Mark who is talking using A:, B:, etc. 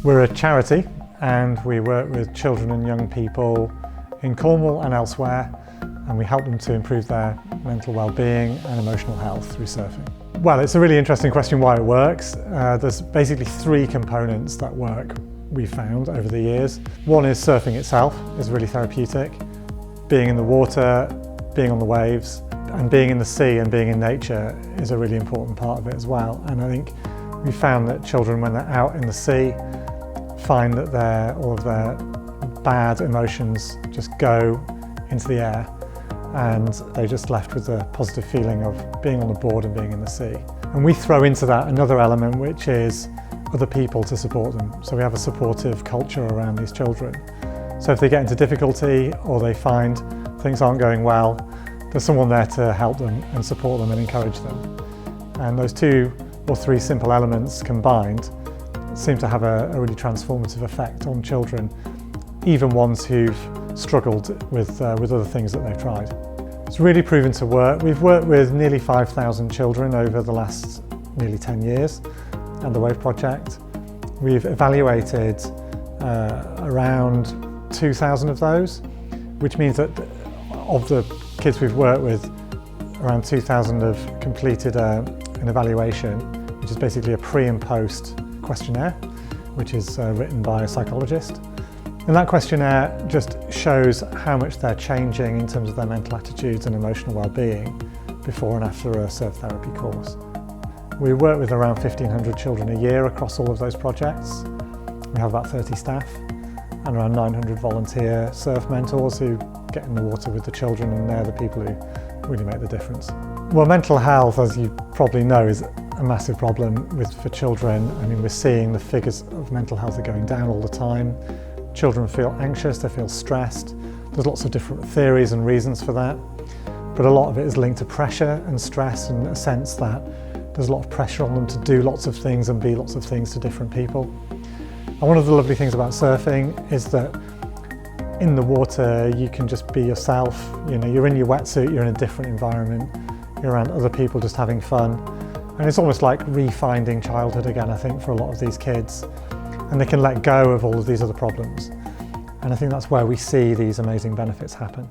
A: We're a charity and we work with children and young people in Cornwall and elsewhere, and we help them to improve their mental well-being and emotional health through surfing. Well, it's a really interesting question why it works. There's basically three components that work, we've found over the years. One is surfing itself is really therapeutic. Being in the water, being on the waves, and being in the sea and being in nature is a really important part of it as well. And I think we found that children, when they're out in the sea, find that all of their bad emotions just go into the air, and they're just left with a positive feeling of being on the board and being in the sea. And we throw into that another element, which is other people to support them. So we have a supportive culture around these children. So if they get into difficulty or they find things aren't going well, there's someone there to help them and support them and encourage them. And those two or three simple elements combined seem to have a really transformative effect on children, even ones who've struggled with other things that they've tried. It's really proven to work. We've worked with nearly 5,000 children over the last nearly 10 years at the WAVE project. We've evaluated around 2,000 of those, which means that of the kids we've worked with, around 2,000 have completed an evaluation, which is basically a pre and post questionnaire, which is written by a psychologist. And that questionnaire just shows how much they're changing in terms of their mental attitudes and emotional well-being before and after a surf therapy course. We work with around 1,500 children a year across all of those projects. We have about 30 staff and around 900 volunteer surf mentors who get in the water with the children, and they're the people who really make the difference. Well, mental health, as you probably know, is a massive problem for children. I mean, we're seeing the figures of mental health are going down all the time. Children feel anxious, they feel stressed. There's lots of different theories and reasons for that, but a lot of it is linked to pressure and stress, and a sense that there's a lot of pressure on them to do lots of things and be lots of things to different people. And one of the lovely things about surfing is that in the water you can just be yourself. You know, you're in your wetsuit, you're in a different environment, you're around other people just having fun. And it's almost like re-finding childhood again, I think, for a lot of these kids. And they can let go of all of these other problems. And I think that's where we see these amazing benefits happen.